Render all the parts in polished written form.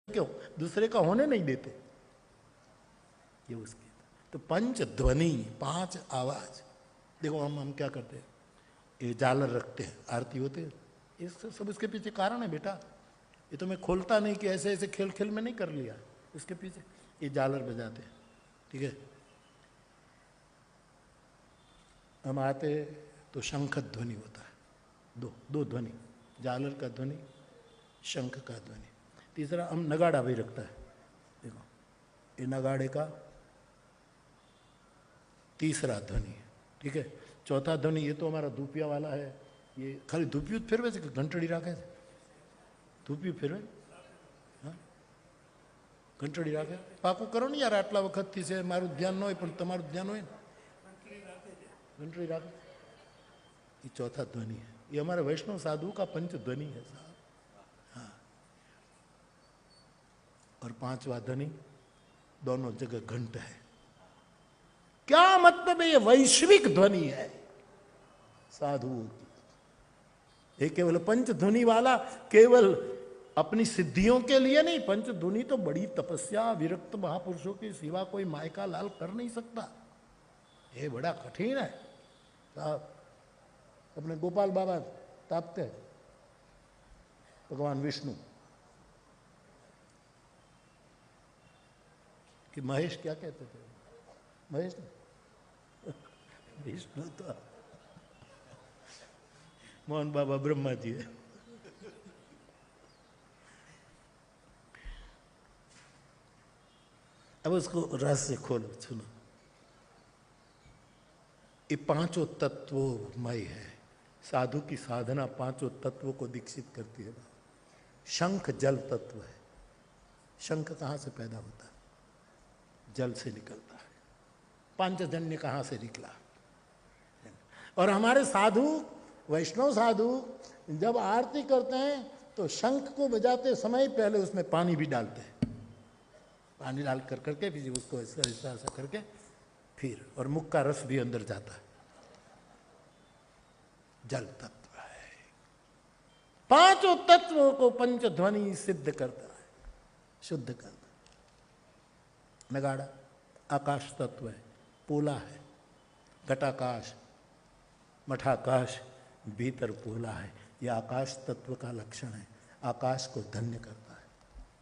क्यों दूसरे का होने नहीं देते, ये उसकी। तो पंच ध्वनि, पांच आवाज। देखो हम क्या करते हैं, ये झालर रखते हैं, आरती होते हैं, ये सब इसके पीछे कारण है बेटा। ये तो मैं खोलता नहीं कि ऐसे ऐसे खेल खेल में नहीं कर लिया, इसके पीछे ये झालर बजाते हैं, ठीक है। हम आते तो शंख ध्वनि होता है, दो ध्वनि, झालर का ध्वनि, शंख का ध्वनि। तीसरा हम नगाड़ा भी रखता है, देखो ये नगाड़े का तीसरा ध्वनि है, ठीक है। चौथा ध्वनि ये तो हमारा धूपिया वाला है, ये खाली धूपियुत फिरवे છે કે ઘંટડી રાખે છે, ધૂપિયું ફેરવે, હા ઘંટડી રાખે, પાકું કરો ને યાર, આટલા વખતથી છે, મારું ધ્યાન ન હોય પણ તમારું ધ્યાન હોય ને, घंटड़ी राखे, ये चौथा ध्वनि है, ये हमारे वैष्णव साधु का पंच ध्वनि है साहब, हाँ। और पांचवा ध्वनि दोनों जगह घंट है। क्या मतलब है, ये वैश्विक ध्वनि है साधुओं की। ये केवल पंच ध्वनि वाला केवल अपनी सिद्धियों के लिए नहीं, पंच ध्वनि तो बड़ी तपस्या, विरक्त महापुरुषों के सिवा कोई मायका लाल कर नहीं सकता, ये बड़ा कठिन है साहब। अपने गोपाल बाबा तापते हैं, भगवान विष्णु कि महेश क्या कहते थे, महेश विष्णु तो मोहन बाबा ब्रह्मा जी है। अब उसको रहस्य खोलो, सुनो। ये पांचों तत्वमय है, साधु की साधना पांचों तत्वों को दीक्षित करती है। शंख जल तत्व है, शंख कहाँ से पैदा होता है, जल से निकलता है। पांचजन्य कहाँ से निकला। और हमारे साधु, वैष्णव साधु जब आरती करते हैं तो शंख को बजाते समय पहले उसमें पानी भी डालते हैं, पानी डाल कर करके फिर उसको ऐसा ऐसा करके फिर, और मुख का रस भी अंदर जाता है, जल तत्व है। पांचों तत्वों को पंच ध्वनि सिद्ध करता है, शुद्ध करता है। नगाड़ा आकाश तत्व है, पोला है, घटाकाश, मठाकाश, भीतर पोला है, यह आकाश तत्व का लक्षण है, आकाश को धन्य करता है।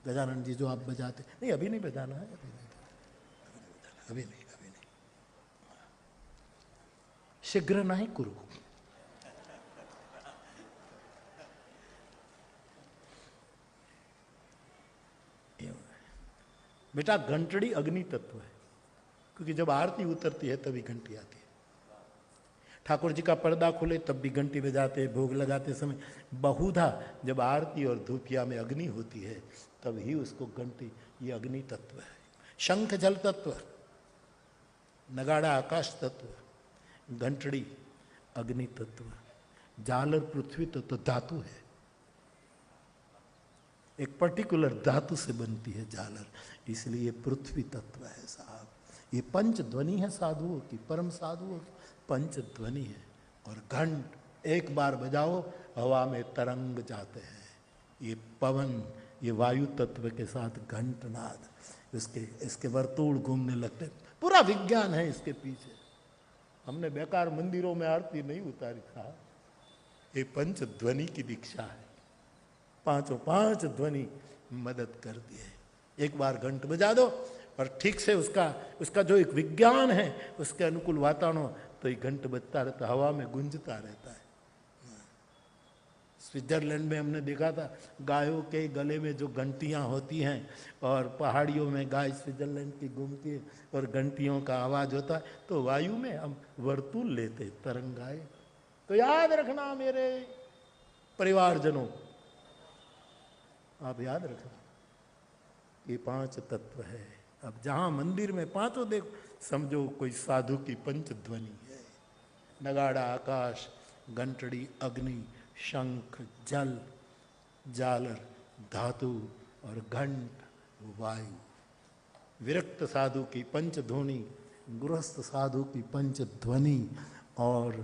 गजानन जी जो आप बजाते, नहीं अभी नहीं बजाना है, अभी नहीं, शीघ्र नहीं करो। बेटा घंटड़ी अग्नि तत्व है, क्योंकि जब आरती उतरती है तभी घंटी आती है। ठाकुर जी का पर्दा खुले तब भी घंटी बजाते, भोग लगाते समय बहुधा जब आरती और धूपिया में अग्नि होती है तब ही उसको घंटी, ये अग्नि तत्व है। शंख जल तत्व, नगाड़ा आकाश तत्व, घंटड़ी अग्नि तत्व, झालर पृथ्वी तत्व, धातु है, एक पर्टिकुलर धातु से बनती है झालर, इसलिए पृथ्वी तत्व है साहब। ये पंच ध्वनि है साधुओं की, परम साधुओं की पंच ध्वनि है। और घंट एक बार बजाओ हवा में तरंग जाते हैं, ये पवन, ये वायु तत्व के साथ घंटनाद, इसके वर्तुल घूमने लगते, पूरा विज्ञान है इसके पीछे। हमने बेकार मंदिरों में आरती नहीं उतारी था, ये पंच ध्वनि की दीक्षा है, पांचों पांच ध्वनि मदद करती है। एक बार घंट बजा दो और ठीक से उसका जो एक विज्ञान है उसके अनुकूल वातावरण हो तो ये घंट बजता रहता, हवा में गूंजता रहता है। स्विट्जरलैंड में हमने देखा था, गायों के गले में जो घंटियां होती हैं, और पहाड़ियों में गाय स्विट्जरलैंड की घूमती है और घंटियों का आवाज होता है, तो वायु में हम वर्तुल लेते, तरंगाए। तो याद रखना मेरे परिवारजनों, आप याद रखना, ये पांच तत्व है। अब जहां मंदिर में पांचों देखो, समझो कोई साधु की पंच ध्वनि है। नगाड़ा आकाश, घंटड़ी अग्नि, शंख जल, झालर धातु और घंट वायु। विरक्त साधु की पंच ध्वनि, गृहस्थ साधु की पंच ध्वनि, और